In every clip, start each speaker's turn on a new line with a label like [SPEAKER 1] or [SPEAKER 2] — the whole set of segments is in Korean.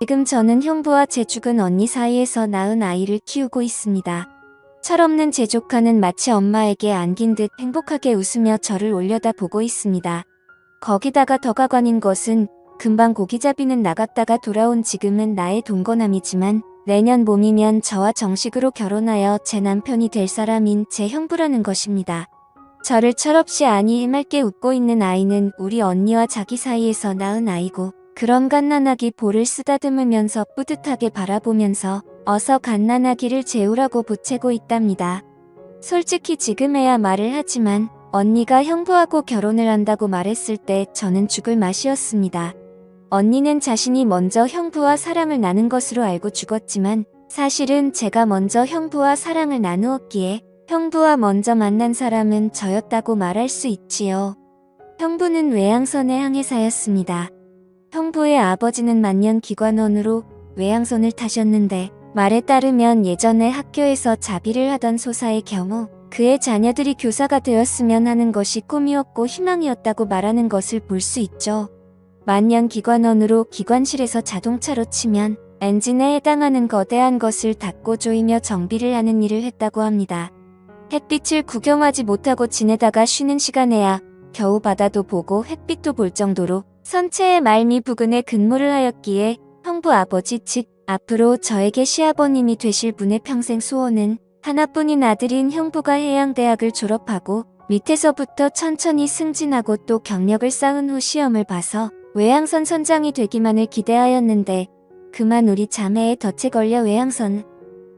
[SPEAKER 1] 지금 저는 형부와 제 죽은 언니 사이에서 낳은 아이를 키우고 있습니다. 철없는 제 조카는 마치 엄마에게 안긴 듯 행복하게 웃으며 저를 올려다보고 있습니다. 거기다가 더 가관인 것은 금방 고기잡이는 나갔다가 돌아온 지금은 나의 동거남이지만 내년 봄이면 저와 정식으로 결혼하여 제 남편이 될 사람인 제 형부라는 것입니다. 저를 철없이 아니 해맑게 웃고 있는 아이는 우리 언니와 자기 사이에서 낳은 아이고 그런 갓난아기 볼을 쓰다듬으면서 뿌듯하게 바라보면서 어서 갓난아기를 재우라고 보채고 있답니다. 솔직히 지금에야 말을 하지만 언니가 형부하고 결혼을 한다고 말했을 때 저는 죽을 맛이었습니다. 언니는 자신이 먼저 형부와 사랑을 나눈 것으로 알고 죽었지만 사실은 제가 먼저 형부와 사랑을 나누었기에 형부와 먼저 만난 사람은 저였다고 말할 수 있지요. 형부는 외양선의 항해사였습니다. 형부의 아버지는 만년기관원으로 외양선을 타셨는데 말에 따르면 예전에 학교에서 자비를 하던 소사의 경우 그의 자녀들이 교사가 되었으면 하는 것이 꿈이었고 희망이었다고 말하는 것을 볼 수 있죠. 만년기관원으로 기관실에서 자동차로 치면 엔진에 해당하는 거대한 것을 닫고 조이며 정비를 하는 일을 했다고 합니다. 햇빛을 구경하지 못하고 지내다가 쉬는 시간에야 겨우 바다도 보고 햇빛도 볼 정도로 선체의 말미 부근에 근무를 하였기에 형부 아버지 즉 앞으로 저에게 시아버님이 되실 분의 평생 소원은 하나뿐인 아들인 형부가 해양대학을 졸업하고 밑에서부터 천천히 승진하고 또 경력을 쌓은 후 시험을 봐서 외양선 선장이 되기만을 기대하였는데 그만 우리 자매의 덫에 걸려 외양선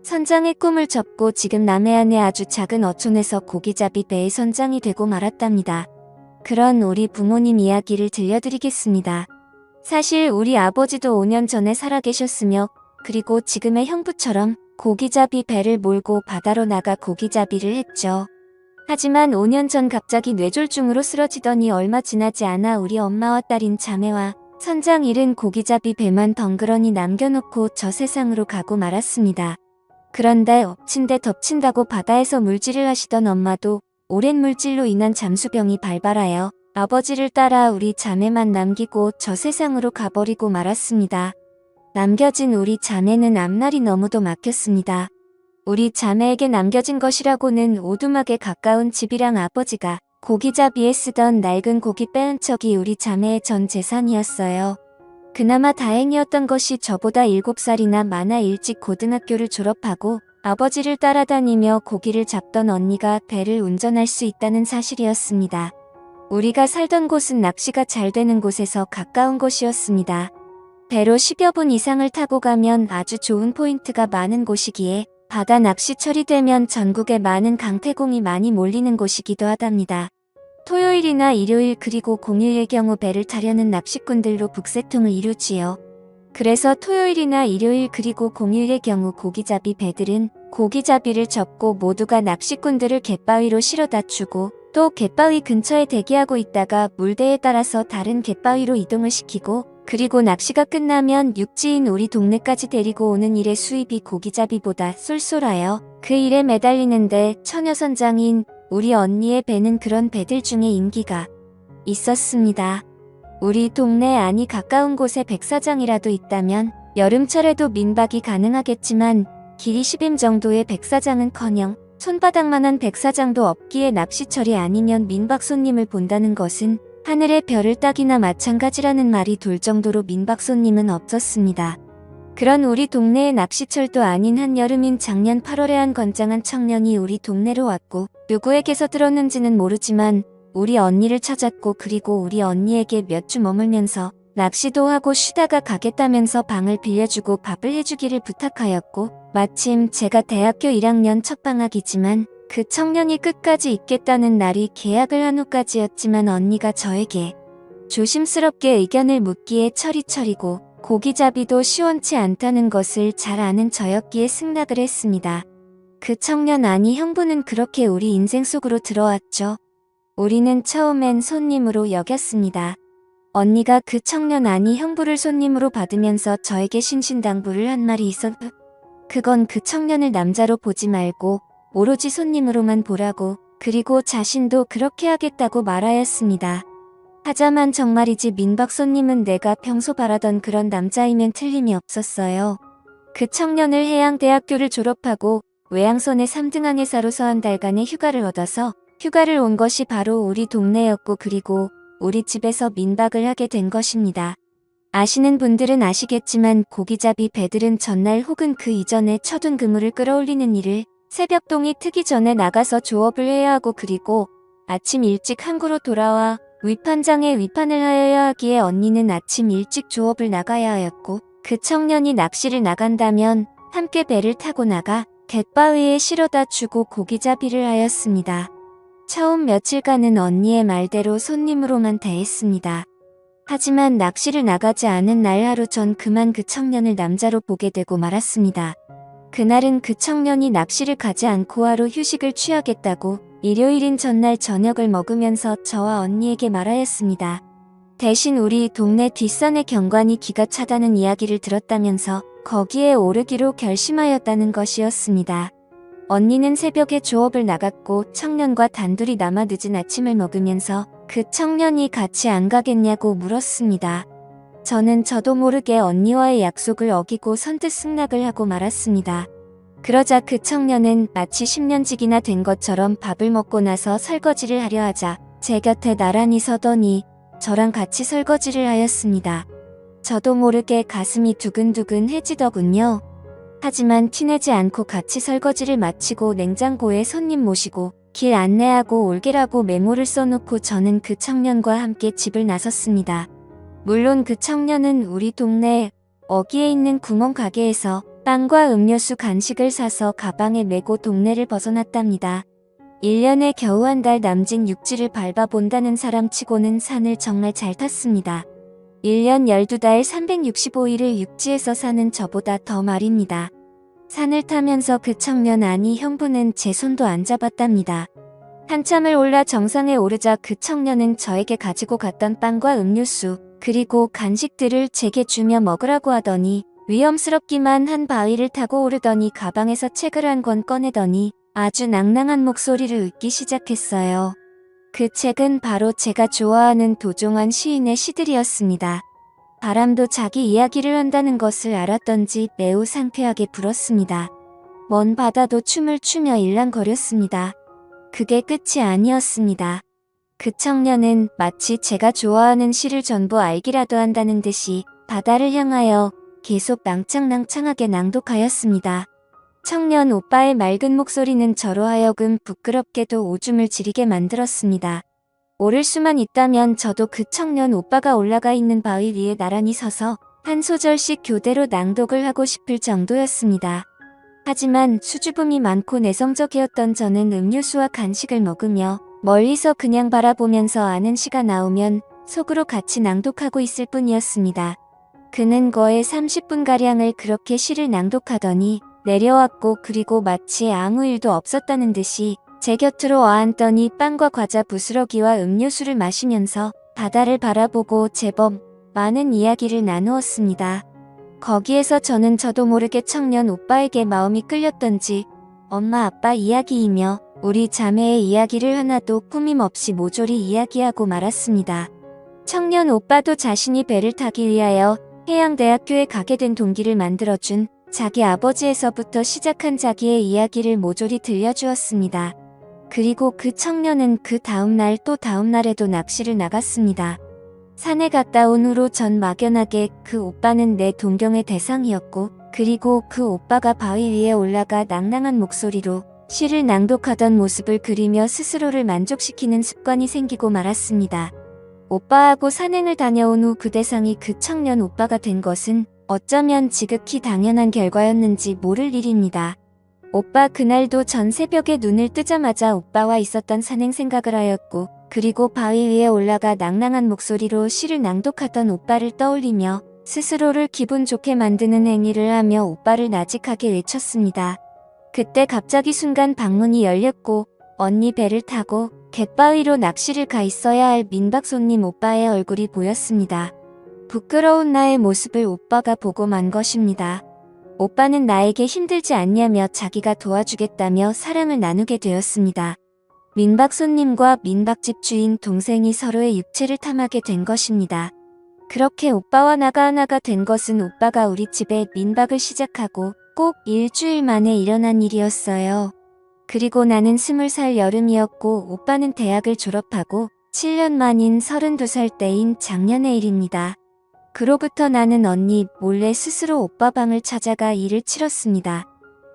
[SPEAKER 1] 선장의 꿈을 접고 지금 남해안의 아주 작은 어촌에서 고기잡이 배의 선장이 되고 말았답니다. 그런 우리 부모님 이야기를 들려드리겠습니다. 사실 우리 아버지도 5년 전에 살아계셨으며 그리고 지금의 형부처럼 고기잡이 배를 몰고 바다로 나가 고기잡이를 했죠. 하지만 5년 전 갑자기 뇌졸중으로 쓰러지더니 얼마 지나지 않아 우리 엄마와 딸인 자매와 선장 잃은 고기잡이 배만 덩그러니 남겨놓고 저 세상으로 가고 말았습니다. 그런데 엎친 데 덮친다고 바다에서 물질을 하시던 엄마도 오랜 물질로 인한 잠수병이 발발하여 아버지를 따라 우리 자매만 남기고 저 세상으로 가버리고 말았습니다. 남겨진 우리 자매는 앞날이 너무도 막혔습니다. 우리 자매에게 남겨진 것이라고는 오두막에 가까운 집이랑 아버지가 고기잡이에 쓰던 낡은 고기 빼은 척이 우리 자매의 전 재산이었어요. 그나마 다행이었던 것이 저보다 7살이나 많아 일찍 고등학교를 졸업하고 아버지를 따라다니며 고기를 잡던 언니가 배를 운전할 수 있다는 사실이었습니다. 우리가 살던 곳은 낚시가 잘 되는 곳에서 가까운 곳이었습니다. 배로 10여 분 이상을 타고 가면 아주 좋은 포인트가 많은 곳이기에 바다 낚시철이 되면 전국에 많은 강태공이 많이 몰리는 곳이기도 하답니다. 토요일이나 일요일 그리고 공휴일의 경우 배를 타려는 낚시꾼들로 북새통을 이루지요. 그래서 토요일이나 일요일 그리고 공휴일의 경우 고기잡이 배들은 고기잡이를 접고 모두가 낚시꾼들을 갯바위로 실어다 주고 또 갯바위 근처에 대기하고 있다가 물대에 따라서 다른 갯바위로 이동을 시키고 그리고 낚시가 끝나면 육지인 우리 동네까지 데리고 오는 일의 수입이 고기잡이보다 쏠쏠하여 그 일에 매달리는데 처녀선장인 우리 언니의 배는 그런 배들 중에 인기가 있었습니다. 우리 동네 아니 가까운 곳에 백사장이라도 있다면 여름철에도 민박이 가능하겠지만 길이 10임 정도의 백사장은커녕 손바닥만한 백사장도 없기에 낚시철이 아니면 민박 손님을 본다는 것은 하늘의 별을 따기나 마찬가지라는 말이 돌 정도로 민박 손님은 없었습니다. 그런 우리 동네의 낚시철도 아닌 한여름인 작년 8월에 한 건장한 청년이 우리 동네로 왔고 누구에게서 들었는지는 모르지만 우리 언니를 찾았고 그리고 우리 언니에게 몇 주 머물면서 낚시도 하고 쉬다가 가겠다면서 방을 빌려주고 밥을 해주기를 부탁하였고 마침 제가 대학교 1학년 첫 방학이지만 그 청년이 끝까지 있겠다는 날이 계약을 한 후까지였지만 언니가 저에게 조심스럽게 의견을 묻기에 철이철이고 고기잡이도 시원치 않다는 것을 잘 아는 저였기에 승낙을 했습니다. 그 청년 아니 형부는 그렇게 우리 인생 속으로 들어왔죠. 우리는 처음엔 손님으로 여겼습니다. 언니가 그 청년 아니 형부를 손님으로 받으면서 저에게 신신당부를 한 말이 있었고 그건 그 청년을 남자로 보지 말고 오로지 손님으로만 보라고 그리고 자신도 그렇게 하겠다고 말하였습니다. 하자만 정말이지 민박 손님은 내가 평소 바라던 그런 남자이면 틀림이 없었어요. 그 청년을 해양대학교를 졸업하고 외항선의 3등 항해사로서 한 달간의 휴가를 얻어서 휴가를 온 것이 바로 우리 동네였고 그리고 우리 집에서 민박을 하게 된 것입니다. 아시는 분들은 아시겠지만 고기잡이 배들은 전날 혹은 그 이전에 쳐둔 그물을 끌어올리는 일을 새벽동이 트기 전에 나가서 조업을 해야 하고 그리고 아침 일찍 항구로 돌아와 위판장에 위판을 하여야 하기에 언니는 아침 일찍 조업을 나가야 하였고 그 청년이 낚시를 나간다면 함께 배를 타고 나가 갯바위에 실어다 주고 고기잡이를 하였습니다. 처음 며칠간은 언니의 말대로 손님으로만 대했습니다. 하지만 낚시를 나가지 않은 날 하루 전 그만 그 청년을 남자로 보게 되고 말았습니다. 그날은 그 청년이 낚시를 가지 않고 하루 휴식을 취하겠다고 일요일인 전날 저녁을 먹으면서 저와 언니에게 말하였습니다. 대신 우리 동네 뒷산의 경관이 기가 차다는 이야기를 들었다면서 거기에 오르기로 결심하였다는 것이었습니다. 언니는 새벽에 조업을 나갔고 청년과 단둘이 남아 늦은 아침을 먹으면서 그 청년이 같이 안 가겠냐고 물었습니다. 저는 저도 모르게 언니와의 약속을 어기고 선뜻 승낙을 하고 말았습니다. 그러자 그 청년은 마치 10년직이나 된 것처럼 밥을 먹고 나서 설거지를 하려 하자 제 곁에 나란히 서더니 저랑 같이 설거지를 하였습니다. 저도 모르게 가슴이 두근두근해지더군요. 하지만 티내지 않고 같이 설거지를 마치고 냉장고에 손님 모시고 길 안내하고 올게라고 메모를 써놓고 저는 그 청년과 함께 집을 나섰습니다. 물론 그 청년은 우리 동네 어귀에 있는 구멍 가게에서 빵과 음료수 간식을 사서 가방에 메고 동네를 벗어났답니다. 1년에 겨우 한 달 남짓 육지를 밟아본다는 사람치고는 산을 정말 잘 탔습니다. 1년 12달 365일을 육지에서 사는 저보다 더 말입니다. 산을 타면서 그 청년 아니 형부는 제 손도 안 잡았답니다. 한참을 올라 정상에 오르자 그 청년은 저에게 가지고 갔던 빵과 음료수 그리고 간식들을 제게 주며 먹으라고 하더니 위험스럽기만 한 바위를 타고 오르더니 가방에서 책을 한 권 꺼내더니 아주 낭낭한 목소리를 읽기 시작했어요. 그 책은 바로 제가 좋아하는 도종환 시인의 시들이었습니다. 바람도 자기 이야기를 한다는 것을 알았던지 매우 상쾌하게 불었습니다. 먼 바다도 춤을 추며 일랑거렸습니다. 그게 끝이 아니었습니다. 그 청년은 마치 제가 좋아하는 시를 전부 알기라도 한다는 듯이 바다를 향하여 계속 낭창낭창하게 낭독하였습니다. 청년 오빠의 맑은 목소리는 저로 하여금 부끄럽게도 오줌을 지리게 만들었습니다. 오를 수만 있다면 저도 그 청년 오빠가 올라가 있는 바위 위에 나란히 서서 한 소절씩 교대로 낭독을 하고 싶을 정도였습니다. 하지만 수줍음이 많고 내성적이었던 저는 음료수와 간식을 먹으며 멀리서 그냥 바라보면서 아는 시가 나오면 속으로 같이 낭독하고 있을 뿐이었습니다. 그는 거의 30분가량을 그렇게 시를 낭독하더니 내려왔고 그리고 마치 아무 일도 없었다는 듯이 제 곁으로 와앉더니 빵과 과자 부스러기와 음료수를 마시면서 바다를 바라보고 제법 많은 이야기를 나누었습니다. 거기에서 저는 저도 모르게 청년 오빠에게 마음이 끌렸던지 엄마 아빠 이야기이며 우리 자매의 이야기를 하나도 꾸밈없이 모조리 이야기하고 말았습니다. 청년 오빠도 자신이 배를 타기 위하여 해양대학교에 가게 된 동기를 만들어준 자기 아버지에서부터 시작한 자기의 이야기를 모조리 들려주었습니다. 그리고 그 청년은 그 다음날 또 다음날에도 낚시를 나갔습니다. 산에 갔다 온 후로 전 막연하게 그 오빠는 내 동경의 대상이었고 그리고 그 오빠가 바위 위에 올라가 낭낭한 목소리로 시를 낭독하던 모습을 그리며 스스로를 만족시키는 습관이 생기고 말았습니다. 오빠하고 산행을 다녀온 후 그 대상이 그 청년 오빠가 된 것은 어쩌면 지극히 당연한 결과였는지 모를 일입니다. 오빠 그날도 전 새벽에 눈을 뜨자마자 오빠와 있었던 산행 생각을 하였고 그리고 바위 위에 올라가 낭낭한 목소리로 시를 낭독하던 오빠를 떠올리며 스스로를 기분 좋게 만드는 행위를 하며 오빠를 나직하게 외쳤습니다. 그때 갑자기 순간 방문이 열렸고 언니 배를 타고 갯바위로 낚시를 가 있어야 할 민박 손님 오빠의 얼굴이 보였습니다. 부끄러운 나의 모습을 오빠가 보고 만 것입니다. 오빠는 나에게 힘들지 않냐며 자기가 도와주겠다며 사랑을 나누게 되었습니다. 민박 손님과 민박집 주인 동생이 서로의 육체를 탐하게 된 것입니다. 그렇게 오빠와 나가 하나가 된 것은 오빠가 우리 집에 민박을 시작하고 꼭 일주일 만에 일어난 일이었어요. 그리고 나는 20살 여름이었고 오빠는 대학을 졸업하고 7년 만인 32살 때인 작년의 일입니다. 그로부터 나는 언니 몰래 스스로 오빠 방을 찾아가 일을 치렀습니다.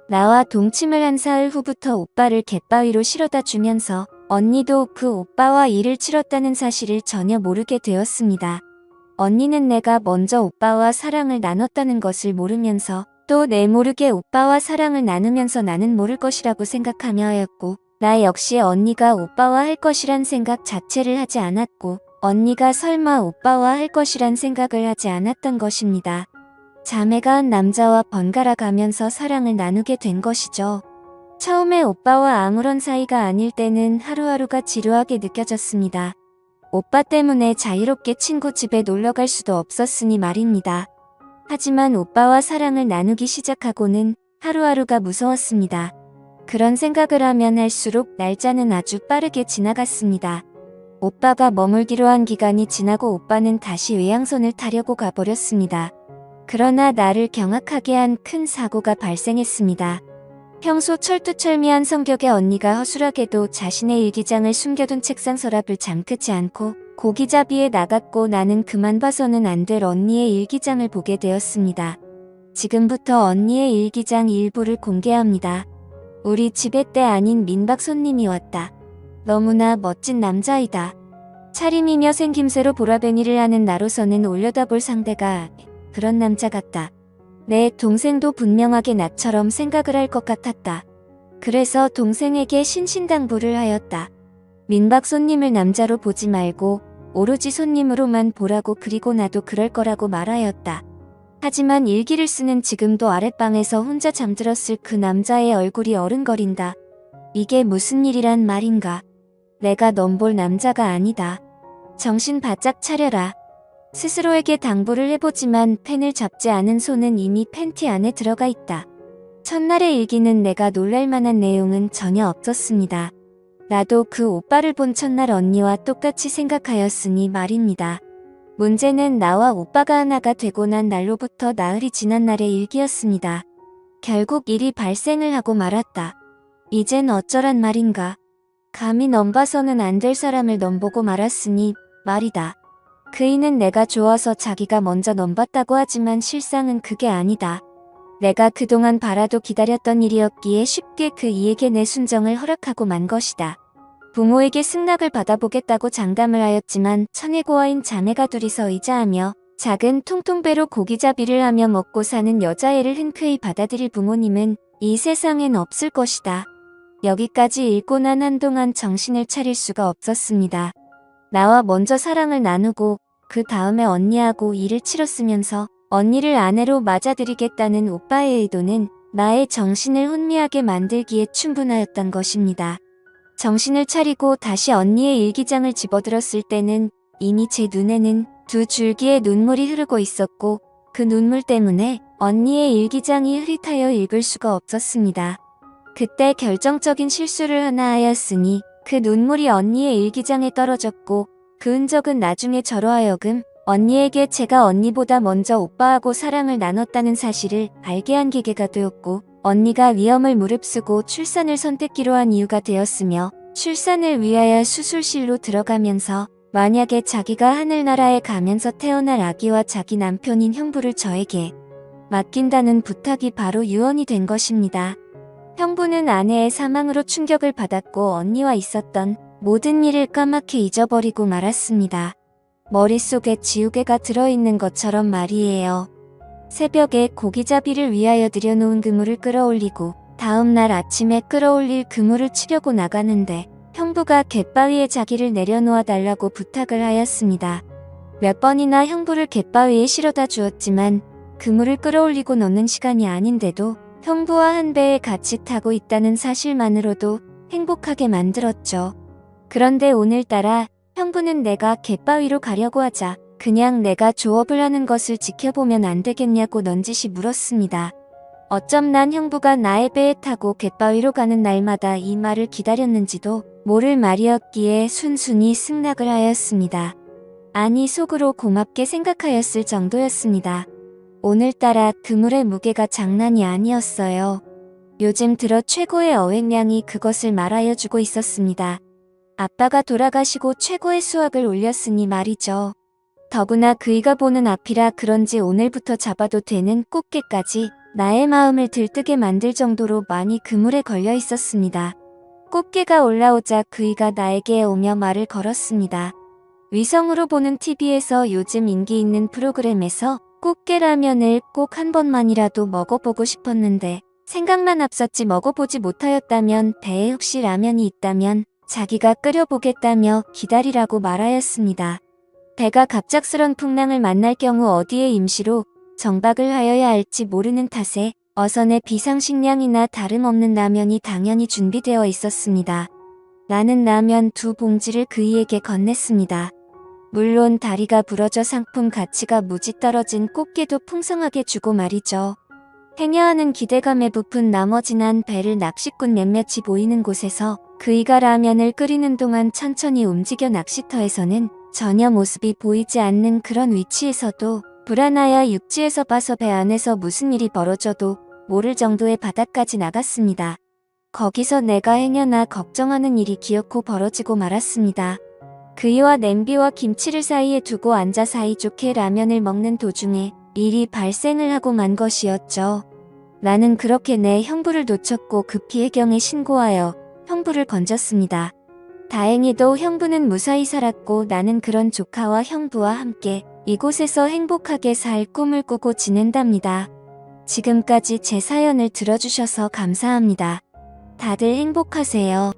[SPEAKER 1] 나와 동침을 한 사흘 후부터 오빠를 갯바위로 실어다 주면서 언니도 그 오빠와 일을 치렀다는 사실을 전혀 모르게 되었습니다. 언니는 내가 먼저 오빠와 사랑을 나눴다는 것을 모르면서 또 내 모르게 오빠와 사랑을 나누면서 나는 모를 것이라고 생각하며 하였고, 나 역시 언니가 오빠와 할 것이란 생각 자체를 하지 않았고 언니가 설마 오빠와 할 것이란 생각을 하지 않았던 것입니다. 자매가 한 남자와 번갈아 가면서 사랑을 나누게 된 것이죠. 처음에 오빠와 아무런 사이가 아닐 때는 하루하루가 지루하게 느껴졌습니다. 오빠 때문에 자유롭게 친구 집에 놀러 갈 수도 없었으니 말입니다. 하지만 오빠와 사랑을 나누기 시작하고는 하루하루가 무서웠습니다. 그런 생각을 하면 할수록 날짜는 아주 빠르게 지나갔습니다. 오빠가 머물기로 한 기간이 지나고 오빠는 다시 외양선을 타려고 가버렸습니다. 그러나 나를 경악하게 한 큰 사고가 발생했습니다. 평소 철두철미한 성격의 언니가 허술하게도 자신의 일기장을 숨겨둔 책상 서랍을 잠그지 않고 고기잡이에 나갔고, 나는 그만 봐서는 안 될 언니의 일기장을 보게 되었습니다. 지금부터 언니의 일기장 일부를 공개합니다. 우리 집에 때 아닌 민박 손님이 왔다. 너무나 멋진 남자이다. 차림이며 생김새로 보라뱅이를 하는 나로서는 올려다볼 상대가 그런 남자 같다. 내 동생도 분명하게 나처럼 생각을 할 것 같았다. 그래서 동생에게 신신당부를 하였다. 민박 손님을 남자로 보지 말고 오로지 손님으로만 보라고, 그리고 나도 그럴 거라고 말하였다. 하지만 일기를 쓰는 지금도 아랫방에서 혼자 잠들었을 그 남자의 얼굴이 어른거린다. 이게 무슨 일이란 말인가. 내가 넌 볼 남자가 아니다. 정신 바짝 차려라. 스스로에게 당부를 해보지만 펜을 잡지 않은 손은 이미 팬티 안에 들어가 있다. 첫날의 일기는 내가 놀랄만한 내용은 전혀 없었습니다. 나도 그 오빠를 본 첫날 언니와 똑같이 생각하였으니 말입니다. 문제는 나와 오빠가 하나가 되고 난 날로부터 나흘이 지난 날의 일기였습니다. 결국 일이 발생을 하고 말았다. 이젠 어쩌란 말인가. 감히 넘봐서는 안 될 사람을 넘보고 말았으니 말이다. 그이는 내가 좋아서 자기가 먼저 넘봤다고 하지만 실상은 그게 아니다. 내가 그동안 바라도 기다렸던 일이었기에 쉽게 그 이에게 내 순정을 허락하고 만 것이다. 부모에게 승낙을 받아보겠다고 장담을 하였지만 천혜고와인 자매가 둘이서 의자하며 작은 통통배로 고기잡이를 하며 먹고 사는 여자애를 흔쾌히 받아들일 부모님은 이 세상엔 없을 것이다. 여기까지 읽고 난 한동안 정신을 차릴 수가 없었습니다. 나와 먼저 사랑을 나누고 그 다음에 언니하고 일을 치렀으면서 언니를 아내로 맞아들이겠다는 오빠의 의도는 나의 정신을 혼미하게 만들기에 충분하였던 것입니다. 정신을 차리고 다시 언니의 일기장을 집어들었을 때는 이미 제 눈에는 두 줄기의 눈물이 흐르고 있었고, 그 눈물 때문에 언니의 일기장이 흐릿하여 읽을 수가 없었습니다. 그때 결정적인 실수를 하나 하였으니 그 눈물이 언니의 일기장에 떨어졌고, 그 흔적은 나중에 저로 하여금 언니에게 제가 언니보다 먼저 오빠하고 사랑을 나눴다는 사실을 알게 한 계기가 되었고, 언니가 위험을 무릅쓰고 출산을 선택기로 한 이유가 되었으며, 출산을 위하여 수술실로 들어가면서 만약에 자기가 하늘나라에 가면서 태어날 아기와 자기 남편인 형부를 저에게 맡긴다는 부탁이 바로 유언이 된 것입니다. 형부는 아내의 사망으로 충격을 받았고 언니와 있었던 모든 일을 까맣게 잊어버리고 말았습니다. 머릿속에 지우개가 들어있는 것처럼 말이에요. 새벽에 고기잡이를 위하여 들여놓은 그물을 끌어올리고 다음날 아침에 끌어올릴 그물을 치려고 나가는데 형부가 갯바위에 자기를 내려놓아 달라고 부탁을 하였습니다. 몇 번이나 형부를 갯바위에 실어다 주었지만 그물을 끌어올리고 넣는 시간이 아닌데도 형부와 한 배에 같이 타고 있다는 사실만으로도 행복하게 만들었죠. 그런데 오늘따라 형부는 내가 갯바위로 가려고 하자 그냥 내가 조업을 하는 것을 지켜보면 안 되겠냐고 넌지시 물었습니다. 어쩜 난 형부가 나의 배에 타고 갯바위로 가는 날마다 이 말을 기다렸는지도 모를 말이었기에 순순히 승낙을 하였습니다. 아니 속으로 고맙게 생각하였을 정도였습니다. 오늘따라 그물의 무게가 장난이 아니었어요. 요즘 들어 최고의 어획량이 그것을 말하여주고 있었습니다. 아빠가 돌아가시고 최고의 수확을 올렸으니 말이죠. 더구나 그이가 보는 앞이라 그런지 오늘부터 잡아도 되는 꽃게까지 나의 마음을 들뜨게 만들 정도로 많이 그물에 걸려 있었습니다. 꽃게가 올라오자 그이가 나에게 오며 말을 걸었습니다. 위성으로 보는 TV에서 요즘 인기 있는 프로그램에서 꽃게 라면을 꼭 한 번만이라도 먹어보고 싶었는데 생각만 앞섰지 먹어보지 못하였다면 배에 혹시 라면이 있다면 자기가 끓여보겠다며 기다리라고 말하였습니다. 배가 갑작스런 풍랑을 만날 경우 어디에 임시로 정박을 하여야 할지 모르는 탓에 어선에 비상식량이나 다름없는 라면이 당연히 준비되어 있었습니다. 나는 라면 2봉지를 그이에게 건넸습니다. 물론 다리가 부러져 상품 가치가 무지 떨어진 꽃게도 풍성하게 주고 말이죠. 행여하는 기대감에 부푼 나머지 난 배를 낚시꾼 몇몇이 보이는 곳에서 그이가 라면을 끓이는 동안 천천히 움직여 낚시터에서는 전혀 모습이 보이지 않는 그런 위치에서도 불안하여 육지에서 봐서 배 안에서 무슨 일이 벌어져도 모를 정도의 바다까지 나갔습니다. 거기서 내가 행여나 걱정하는 일이 기어코 벌어지고 말았습니다. 그이와 냄비와 김치를 사이에 두고 앉아 사이좋게 라면을 먹는 도중에 일이 발생을 하고 만 것이었죠. 나는 그렇게 내 형부를 놓쳤고 급히 해경에 신고하여 형부를 건졌습니다. 다행히도 형부는 무사히 살았고 나는 그런 조카와 형부와 함께 이곳에서 행복하게 살 꿈을 꾸고 지낸답니다. 지금까지 제 사연을 들어주셔서 감사합니다. 다들 행복하세요.